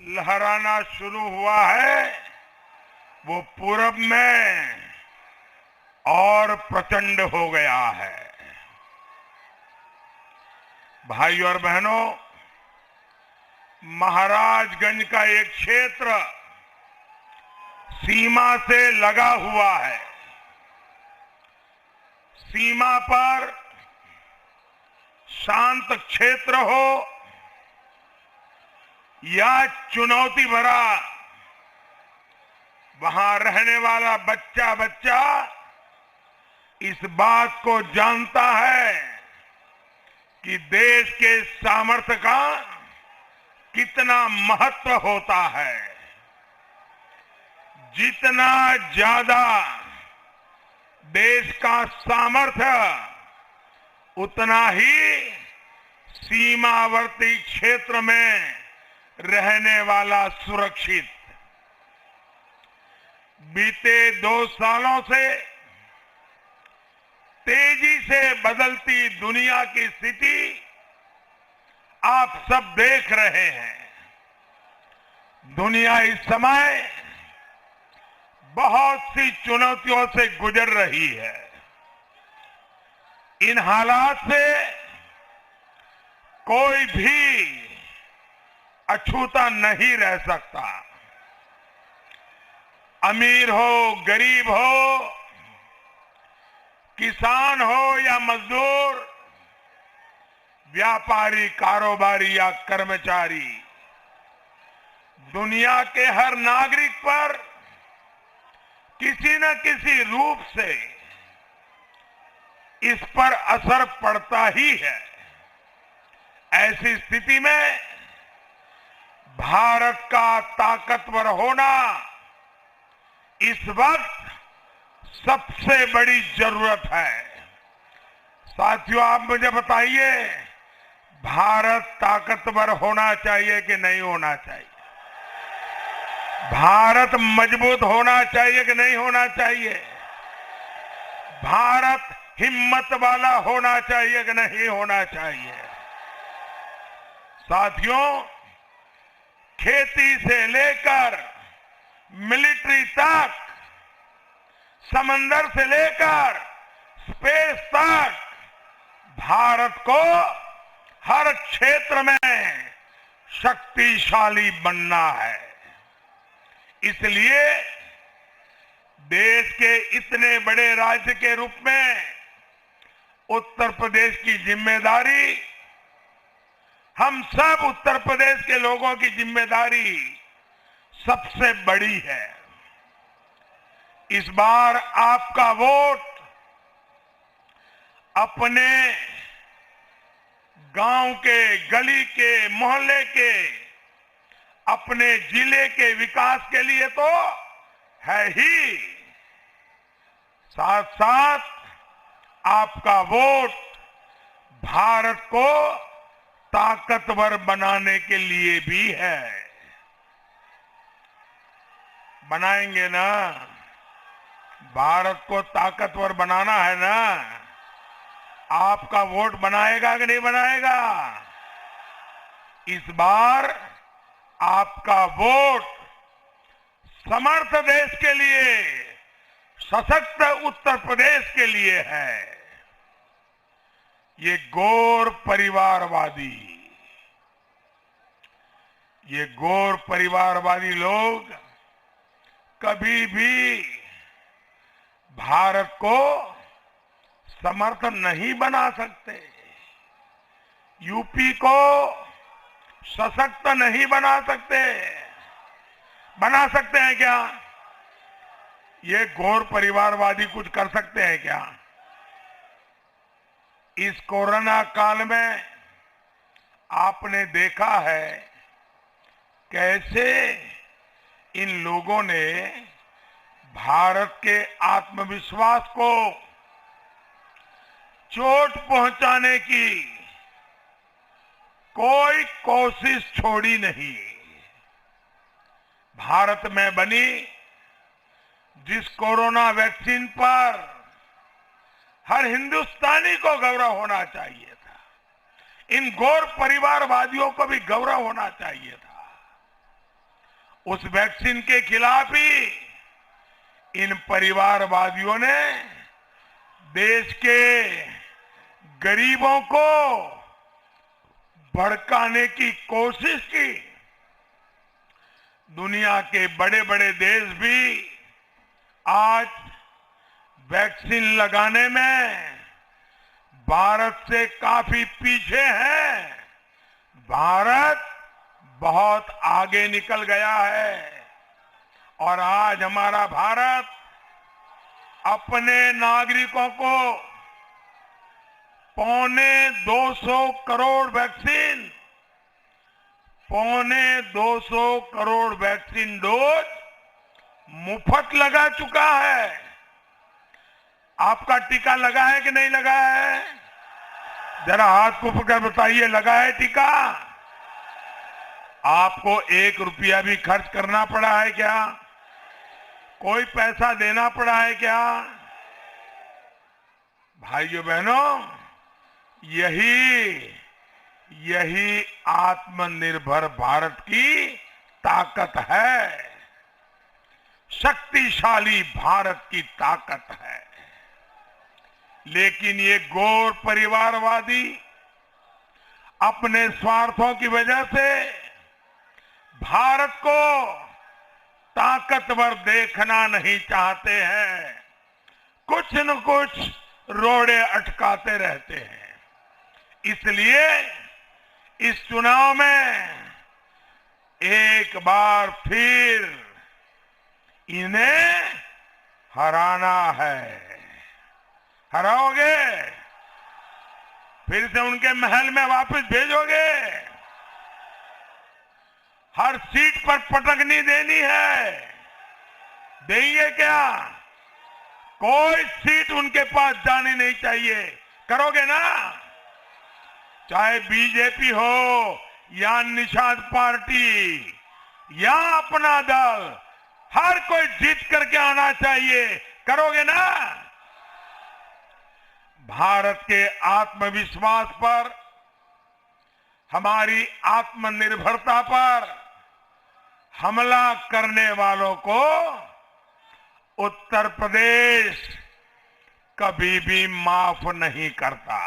लहराना शुरू हुआ है वो पूरब में और प्रचंड हो गया है। भाई और बहनों, महाराजगंज का एक क्षेत्र सीमा से लगा हुआ है। सीमा पर शांत क्षेत्र हो या चुनौती भरा, वहां रहने वाला बच्चा बच्चा इस बात को जानता है कि देश के सामर्थ्य का कितना महत्व होता है। जितना ज्यादा देश का सामर्थ्य, उतना ही सीमावर्ती क्षेत्र में रहने वाला सुरक्षित। बीते 2 सालों से तेजी से बदलती दुनिया की स्थिति आप सब देख रहे हैं। दुनिया इस समय बहुत सी चुनौतियों से गुजर रही है। इन हालात से कोई भी अछूता नहीं रह सकता। अमीर हो, गरीब हो, किसान हो या मजदूर, व्यापारी, कारोबारी या कर्मचारी, दुनिया के हर नागरिक पर किसी न किसी रूप से इस पर असर पड़ता ही है। ऐसी स्थिति में भारत का ताकतवर होना इस वक्त सबसे बड़ी जरूरत है। साथियों, आप मुझे बताइए, भारत ताकतवर होना चाहिए कि नहीं होना चाहिए? भारत मजबूत होना चाहिए कि नहीं होना चाहिए? भारत हिम्मत वाला होना चाहिए कि नहीं होना चाहिए? साथियों, खेती से लेकर मिलिट्री तक, समंदर से लेकर स्पेस तक, भारत को हर क्षेत्र में शक्तिशाली बनना है। इसलिए देश के इतने बड़े राज्य के रूप में उत्तर प्रदेश की जिम्मेदारी, हम सब उत्तर प्रदेश के लोगों की जिम्मेदारी सबसे बड़ी है। इस बार आपका वोट अपने गांव के, गली के, मोहल्ले के, अपने जिले के विकास के लिए तो है ही, साथ साथ आपका वोट भारत को ताकतवर बनाने के लिए भी है। बनाएंगे ना? भारत को ताकतवर बनाना है ना? आपका वोट बनाएगा कि नहीं बनाएगा? इस बार आपका वोट समर्थ देश के लिए, सशक्त उत्तर प्रदेश के लिए है। ये गौर परिवारवादी लोग कभी भी भारत को समर्थ नहीं बना सकते। यूपी को सशक्त नहीं बना सकते। बना सकते हैं क्या? ये गौर परिवारवादी कुछ कर सकते हैं क्या? इस कोरोना काल में आपने देखा है कैसे इन लोगों ने भारत के आत्मविश्वास को चोट पहुंचाने की कोई कोशिश छोड़ी नहीं। भारत में बनी जिस कोरोना वैक्सीन पर हर हिंदुस्तानी को गौरव होना चाहिए था, इन गौर परिवारवादियों को भी गौरव होना चाहिए था। उस वैक्सीन के खिलाफ ही इन परिवारवादियों ने देश के गरीबों को भड़काने की कोशिश की। दुनिया के बड़े बड़े देश भी आज वैक्सीन लगाने में भारत से काफी पीछे हैं। भारत बहुत आगे निकल गया है और आज हमारा भारत अपने नागरिकों को 250 crore vaccine 250 crore vaccine dose मुफ्त लगा चुका है। आपका टीका लगा है कि नहीं लगा है? जरा हाथ को पकड़ बताइए, लगा है टीका? आपको 1 रुपया भी खर्च करना पड़ा है क्या? कोई पैसा देना पड़ा है क्या? भाइयों बहनों, यही आत्मनिर्भर भारत की ताकत है, शक्तिशाली भारत की ताकत है। लेकिन ये गौर परिवारवादी अपने स्वार्थों की वजह से भारत को ताकतवर देखना नहीं चाहते हैं, कुछ न कुछ रोड़े अटकाते रहते हैं। इसलिए इस चुनाव में एक बार फिर इन्हें हराना है। हराओगे? फिर से उनके महल में वापस भेजोगे? हर सीट पर पटकनी देनी है? देंगे क्या? कोई सीट उनके पास जानी नहीं चाहिए। करोगे ना? चाहे बीजेपी हो या निषाद पार्टी या अपना दल, हर कोई जीत करके आना चाहिए। करोगे ना? भारत के आत्मविश्वास पर, हमारी आत्मनिर्भरता पर हमला करने वालों को उत्तर प्रदेश कभी भी माफ नहीं करता।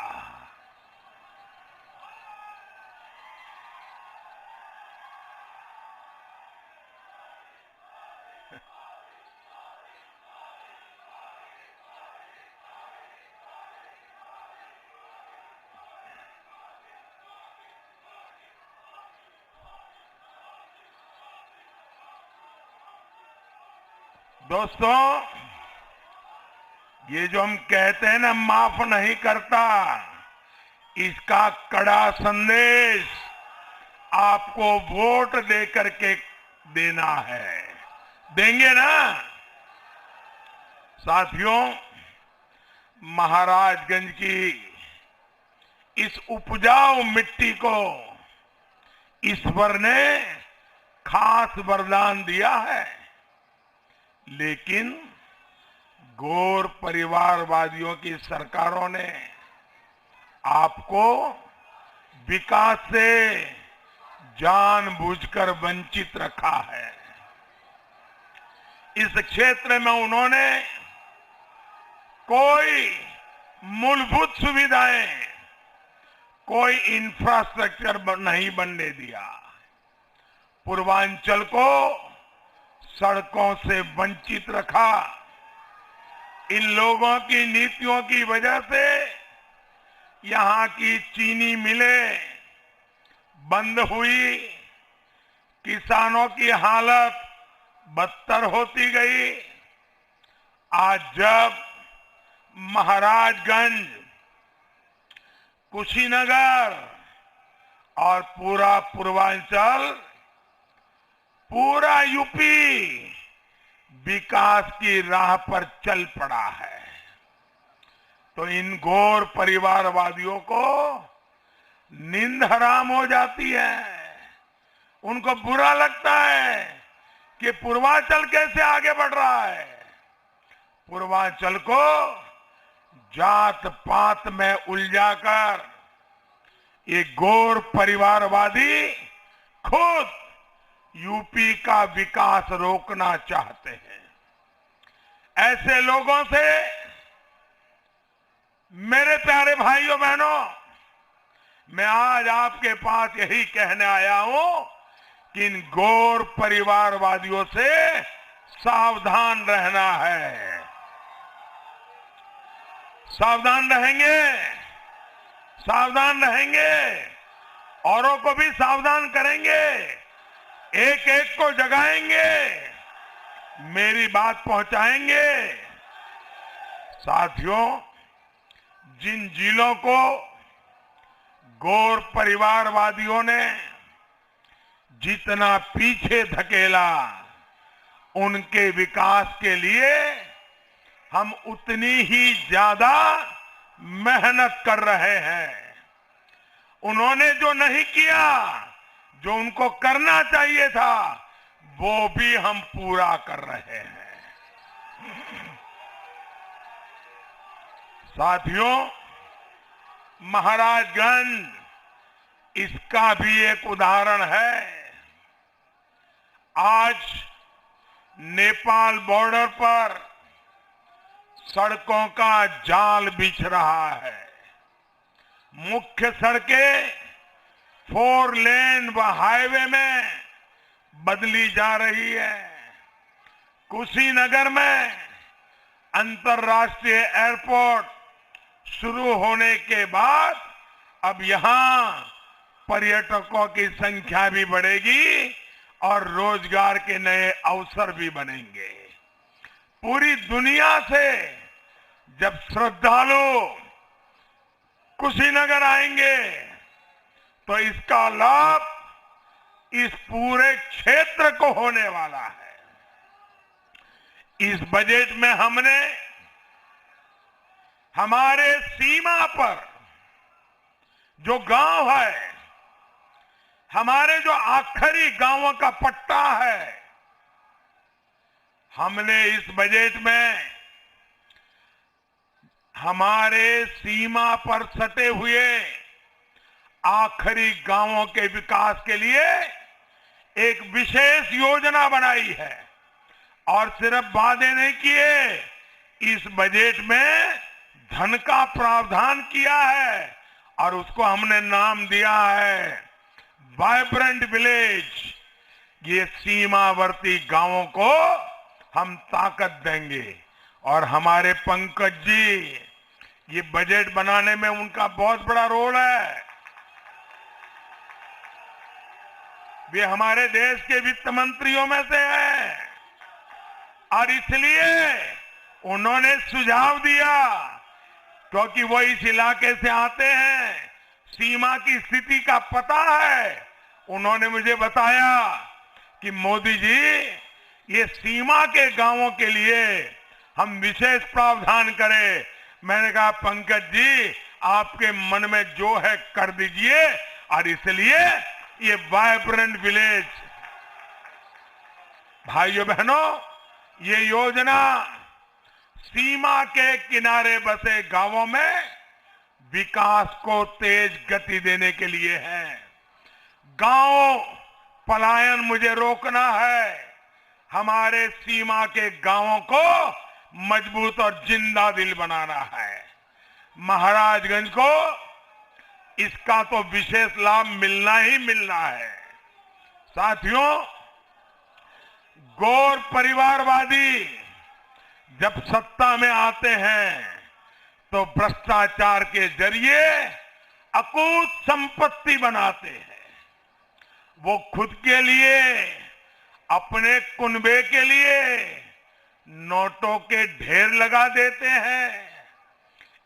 दोस्तों, ये जो हम कहते हैं ना माफ नहीं करता, इसका कड़ा संदेश आपको वोट दे करके देना है। देंगे ना? साथियों, महाराजगंज की इस उपजाऊ मिट्टी को ईश्वर ने खास वरदान दिया है, लेकिन गौर परिवारवादियों की सरकारों ने आपको विकास से जानबूझकर वंचित रखा है। इस क्षेत्र में उन्होंने कोई मूलभूत सुविधाएं, कोई इंफ्रास्ट्रक्चर नहीं बनने दिया। पूर्वांचल को सड़कों से वंचित रखा। इन लोगों की नीतियों की वजह से यहाँ की चीनी मिलें बंद हुई, किसानों की हालत बदतर होती गई। आज जब महाराजगंज, कुशीनगर और पूरा पूर्वांचल, पूरा यूपी विकास की राह पर चल पड़ा है, तो इन घोर परिवारवादियों को नींद हराम हो जाती है। उनको बुरा लगता है कि पूर्वांचल कैसे आगे बढ़ रहा है। पूर्वांचल को जात पात में उलझाकर ये घोर परिवारवादी खुद यूपी का विकास रोकना चाहते हैं। ऐसे लोगों से मेरे प्यारे भाइयों बहनों, मैं आज आपके पास यही कहने आया हूं कि इन घोर परिवारवादियों से सावधान रहना है। सावधान रहेंगे, सावधान रहेंगे, औरों को भी सावधान करेंगे, एक एक को जगाएंगे, मेरी बात पहुंचाएंगे। साथियों, जिन जिलों को घोर परिवारवादियों ने जितना पीछे धकेला, उनके विकास के लिए हम उतनी ही ज्यादा मेहनत कर रहे हैं। उन्होंने जो नहीं किया, जो उनको करना चाहिए था, वो भी हम पूरा कर रहे हैं। साथियों, महाराजगंज इसका भी एक उदाहरण है। आज नेपाल बॉर्डर पर सड़कों का जाल बिछ रहा है। मुख्य सड़कें 4 लेन व हाईवे में बदली जा रही है। कुशीनगर में अंतर्राष्ट्रीय एयरपोर्ट शुरू होने के बाद अब यहां पर्यटकों की संख्या भी बढ़ेगी और रोजगार के नए अवसर भी बनेंगे। पूरी दुनिया से जब श्रद्धालु कुशीनगर आएंगे तो इसका लाभ इस पूरे क्षेत्र को होने वाला है। इस बजट में हमने हमारे सीमा पर जो गांव है, हमारे जो आखिरी गांवों का पट्टा है, हमने इस बजट में हमारे सीमा पर सटे हुए आखिरी गांवों के विकास के लिए एक विशेष योजना बनाई है। और सिर्फ वादे नहीं किए, इस बजट में धन का प्रावधान किया है और उसको हमने नाम दिया है वाइब्रेंट विलेज। ये सीमावर्ती गांवों को हम ताकत देंगे। और हमारे पंकज जी, ये बजट बनाने में उनका बहुत बड़ा रोल है। वे हमारे देश के वित्त मंत्रियों में से हैं और इसलिए उन्होंने सुझाव दिया, क्योंकि वो इस इलाके से आते हैं, सीमा की स्थिति का पता है। उन्होंने मुझे बताया कि मोदी जी, ये सीमा के गांवों के लिए हम विशेष प्रावधान करें। मैंने कहा पंकज जी, आपके मन में जो है कर दीजिए। और इसलिए ये वाइब्रेंट विलेज, भाइयों बहनों, ये योजना सीमा के किनारे बसे गांवों में विकास को तेज गति देने के लिए है। गांव पलायन मुझे रोकना है। हमारे सीमा के गांवों को मजबूत और जिंदा दिल बनाना है। महाराजगंज को इसका तो विशेष लाभ मिलना ही मिलना है। साथियों, घोर परिवारवादी जब सत्ता में आते हैं तो भ्रष्टाचार के जरिए अकूत संपत्ति बनाते हैं। वो खुद के लिए, अपने कुनबे के लिए नोटों के ढेर लगा देते हैं।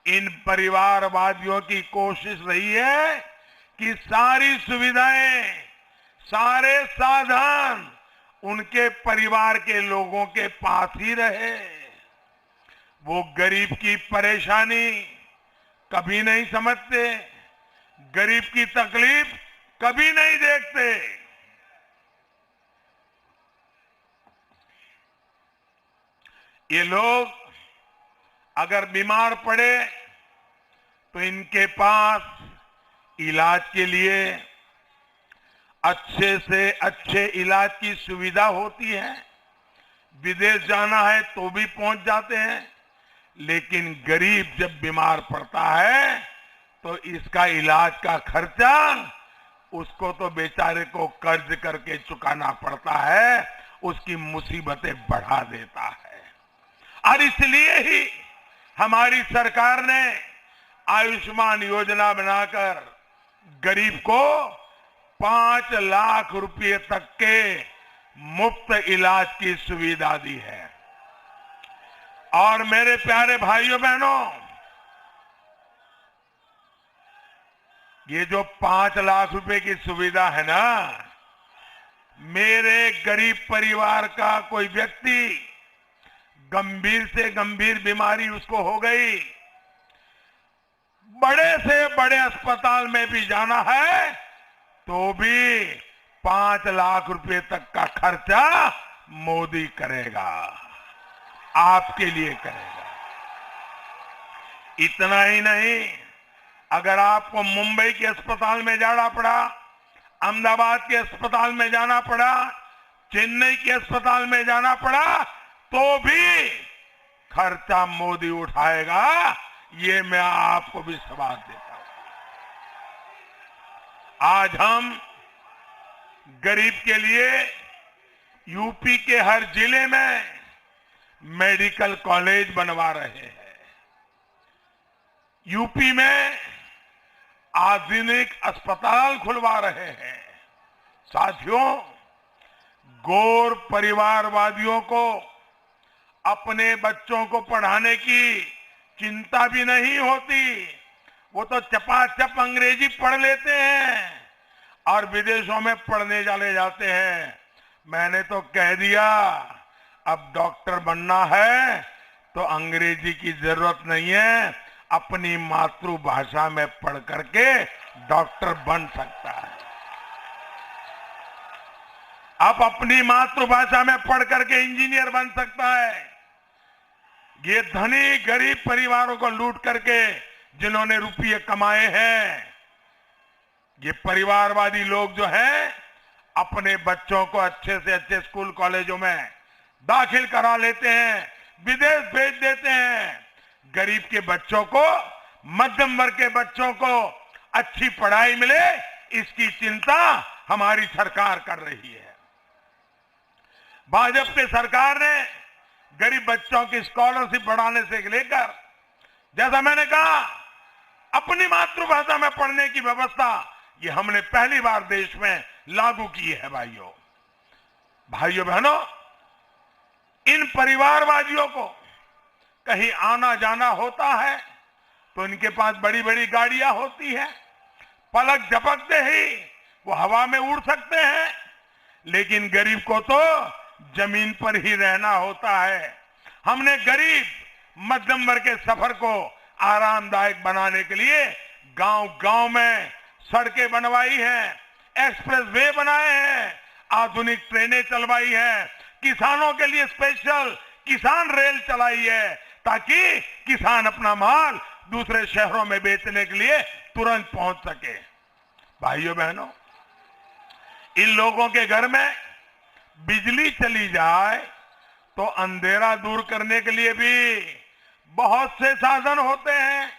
इन परिवारवादियों की कोशिश रही है कि सारी सुविधाएं, सारे साधन उनके परिवार के लोगों के पास ही रहे। वो गरीब की परेशानी कभी नहीं समझते, गरीब की तकलीफ कभी नहीं देखते। ये लोग अगर बीमार पड़े तो इनके पास इलाज के लिए अच्छे से अच्छे इलाज की सुविधा होती है, विदेश जाना है तो भी पहुंच जाते हैं, लेकिन गरीब जब बीमार पड़ता है तो इसका इलाज का खर्चा उसको तो बेचारे को कर्ज करके चुकाना पड़ता है, उसकी मुसीबतें बढ़ा देता है। और इसलिए ही हमारी सरकार ने आयुष्मान योजना बनाकर गरीब को 5 लाख रुपए तक के मुफ्त इलाज की सुविधा दी है। और मेरे प्यारे भाइयों बहनों, ये जो 5 लाख रुपए की सुविधा है ना, मेरे गरीब परिवार का कोई व्यक्ति गंभीर से गंभीर बीमारी उसको हो गई, बड़े से बड़े अस्पताल में भी जाना है तो भी 5 लाख रुपए तक का खर्चा मोदी करेगा, आपके लिए करेगा। इतना ही नहीं, अगर आपको मुंबई के अस्पताल में जाना पड़ा, अहमदाबाद के अस्पताल में जाना पड़ा, चेन्नई के अस्पताल में जाना पड़ा, तो भी खर्चा मोदी उठाएगा, ये मैं आपको भी सवाल देता हूं। आज हम गरीब के लिए यूपी के हर जिले में मेडिकल कॉलेज बनवा रहे हैं। यूपी में आधुनिक अस्पताल खुलवा रहे हैं। साथियों, गौर परिवारवादियों को अपने बच्चों को पढ़ाने की चिंता भी नहीं होती, वो तो चपाचप अंग्रेजी पढ़ लेते हैं और विदेशों में पढ़ने चले जाते हैं। मैंने तो कह दिया, अब डॉक्टर बनना है तो अंग्रेजी की जरूरत नहीं है, अपनी मातृभाषा में पढ़ करके डॉक्टर बन सकता है। आप अपनी मातृभाषा में पढ़ करके इंजीनियर बन सकता है। ये धनी गरीब परिवारों को लूट करके जिन्होंने रुपये कमाए हैं, ये परिवारवादी लोग जो हैं, अपने बच्चों को अच्छे से अच्छे स्कूल कॉलेजों में दाखिल करा लेते हैं, विदेश भेज देते हैं। गरीब के बच्चों को, मध्यम वर्ग के बच्चों को अच्छी पढ़ाई मिले, इसकी चिंता हमारी सरकार कर रही है। भाजपा की सरकार ने गरीब बच्चों की स्कॉलरशिप बढ़ाने से लेकर, जैसा मैंने कहा, अपनी मातृभाषा में पढ़ने की व्यवस्था ये हमने पहली बार देश में लागू की है। भाइयों बहनों, इन परिवारवादियों को कहीं आना जाना होता है तो इनके पास बड़ी बड़ी गाड़ियां होती हैं, पलक झपकते ही वो हवा में उड़ सकते हैं, लेकिन गरीब को तो जमीन पर ही रहना होता है। हमने गरीब मध्यम वर्ग के सफर को आरामदायक बनाने के लिए गांव-गांव में सड़कें बनवाई हैं, एक्सप्रेस वे बनाए हैं, आधुनिक ट्रेनें चलवाई हैं, किसानों के लिए स्पेशल किसान रेल चलाई है, ताकि किसान अपना माल दूसरे शहरों में बेचने के लिए तुरंत पहुंच सके। भाइयों बहनों, इन लोगों के घर में बिजली चली जाए तो अंधेरा दूर करने के लिए भी बहुत से साधन होते हैं।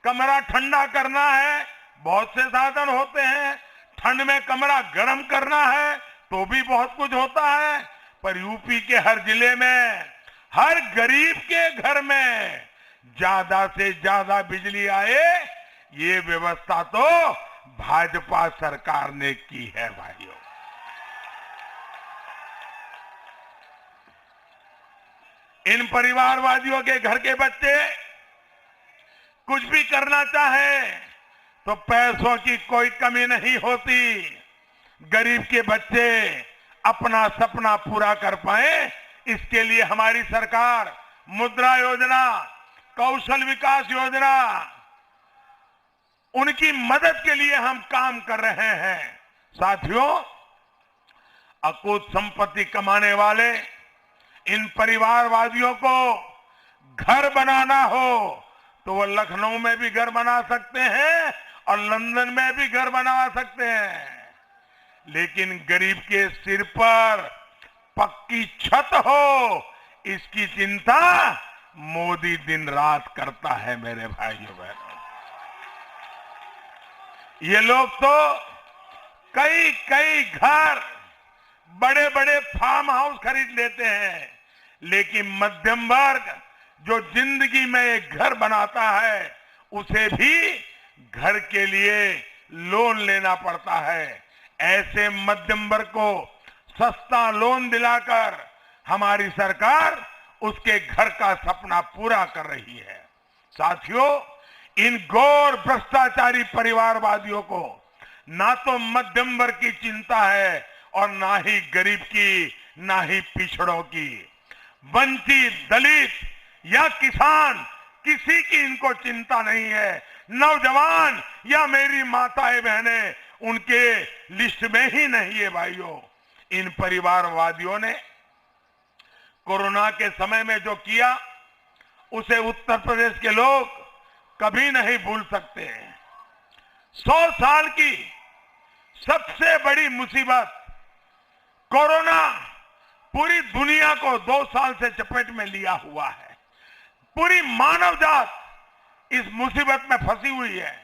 कमरा ठंडा करना है, बहुत से साधन होते हैं। ठंड में कमरा गर्म करना है तो भी बहुत कुछ होता है। पर यूपी के हर जिले में, हर गरीब के घर में ज्यादा से ज्यादा बिजली आए, ये व्यवस्था तो भाजपा सरकार ने की है। भाइयों, इन परिवारवादियों के घर के बच्चे कुछ भी करना चाहे तो पैसों की कोई कमी नहीं होती। गरीब के बच्चे अपना सपना पूरा कर पाए, इसके लिए हमारी सरकार मुद्रा योजना, कौशल विकास योजना, उनकी मदद के लिए हम काम कर रहे हैं। साथियों, अकूत संपत्ति कमाने वाले इन परिवारवादियों को घर बनाना हो तो वो लखनऊ में भी घर बना सकते हैं और लंदन में भी घर बना सकते हैं। लेकिन गरीब के सिर पर पक्की छत हो, इसकी चिंता मोदी दिन रात करता है। मेरे भाइयों बहनों, ये लोग तो कई कई घर, बड़े बड़े फार्म हाउस खरीद लेते हैं, लेकिन मध्यम वर्ग जो जिंदगी में एक घर बनाता है, उसे भी घर के लिए लोन लेना पड़ता है। ऐसे मध्यम वर्ग को सस्ता लोन दिलाकर हमारी सरकार उसके घर का सपना पूरा कर रही है। साथियों, इन घोर भ्रष्टाचारी परिवारवादियों को ना तो मध्यम वर्ग की चिंता है और ना ही गरीब की, ना ही पिछड़ों की। वंचित, दलित या किसान, किसी की इनको चिंता नहीं है। नौजवान या मेरी माताएं बहनें उनके लिस्ट में ही नहीं है। भाइयों, इन परिवारवादियों ने कोरोना के समय में जो किया, उसे उत्तर प्रदेश के लोग कभी नहीं भूल सकते। 100 साल की सबसे बड़ी मुसीबत कोरोना पूरी दुनिया को 2 साल से चपेट में लिया हुआ है। पूरी मानव जात इस मुसीबत में फंसी हुई है,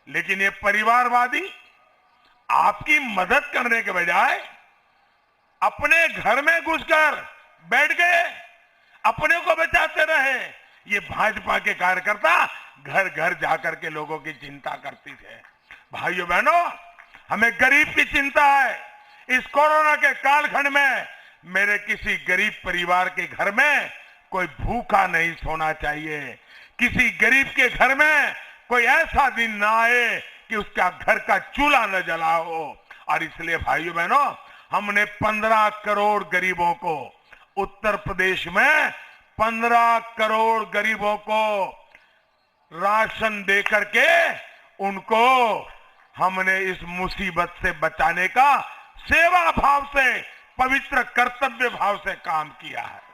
लेकिन ये परिवारवादी आपकी मदद करने के बजाय अपने घर में घुसकर बैठ गए, अपने को बचाते रहे। ये भाजपा के कार्यकर्ता घर घर जाकर के लोगों की चिंता करती थे। भाइयों बहनों, हमें गरीब की चिंता है। इस कोरोना के कालखंड में मेरे किसी गरीब परिवार के घर में कोई भूखा नहीं सोना चाहिए। किसी गरीब के घर में कोई ऐसा दिन ना आए कि उसका घर का चूल्हा न जला हो। और इसलिए भाइयों बहनों, हमने 15 करोड़ गरीबों को, उत्तर प्रदेश में 15 करोड़ गरीबों को राशन दे करके उनको हमने इस मुसीबत से बचाने का सेवा भाव से, पवित्र कर्तव्य भाव से काम किया है।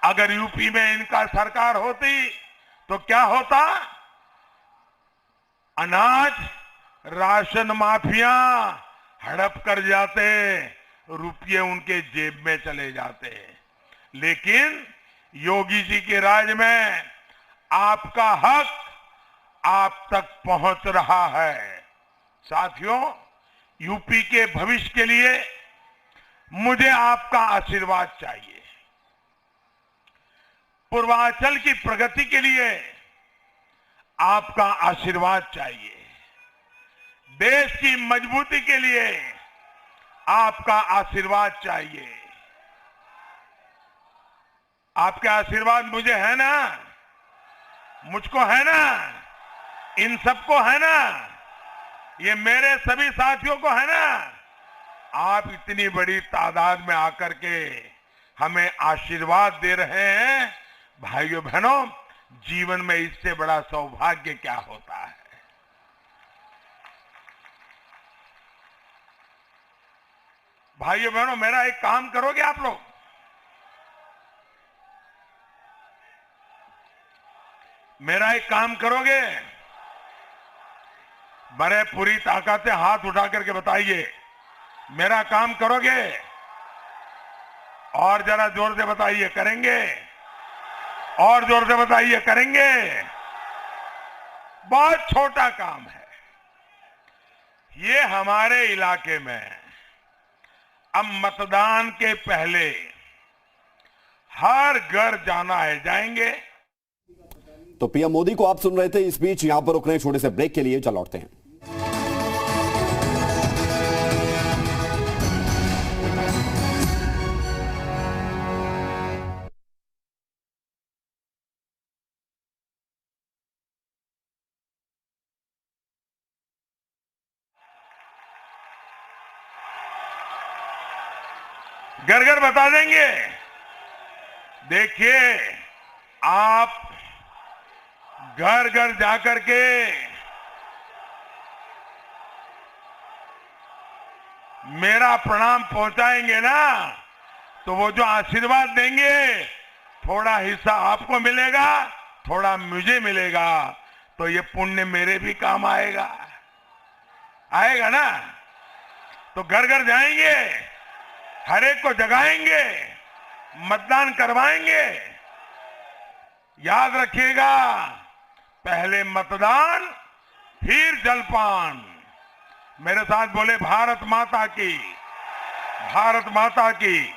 अगर यूपी में इनका सरकार होती तो क्या होता? अनाज राशन माफिया हड़प कर जाते, रुपये उनके जेब में चले जाते। लेकिन योगी जी के राज में आपका हक आप तक पहुंच रहा है। साथियों, यूपी के भविष्य के लिए मुझे आपका आशीर्वाद चाहिए। पूर्वांचल की प्रगति के लिए आपका आशीर्वाद चाहिए। देश की मजबूती के लिए आपका आशीर्वाद चाहिए। आपका आशीर्वाद मुझे है ना? मुझको है ना? इन सबको है ना? ये मेरे सभी साथियों को है ना? आप इतनी बड़ी तादाद में आकर के हमें आशीर्वाद दे रहे हैं। भाइयों बहनों, जीवन में इससे बड़ा सौभाग्य क्या होता है? भाइयों बहनों, मेरा एक काम करोगे आप लोग? मेरा एक काम करोगे? बड़े पूरी ताकत से हाथ उठा करके बताइए, मेरा काम करोगे? और जरा जोर से बताइए, करेंगे? और जोर से बताइए, करेंगे? बहुत छोटा काम है ये। हमारे इलाके में अब मतदान के पहले हर घर जाना है, जाएंगे? तो पीएम मोदी को आप सुन रहे थे। इस बीच यहां पर रुक रहे छोटे से ब्रेक के लिए, चल लौटते हैं। घर घर बता देंगे। देखिए, आप घर घर जाकर के मेरा प्रणाम पहुंचाएंगे ना, तो वो जो आशीर्वाद देंगे, थोड़ा हिस्सा आपको मिलेगा, थोड़ा मुझे मिलेगा। तो ये पुण्य मेरे भी काम आएगा, आएगा ना? तो घर घर जाएंगे, हर एक को जगाएंगे, मतदान करवाएंगे। याद रखिएगा, पहले मतदान फिर जलपान। मेरे साथ बोले भारत माता की, भारत माता की।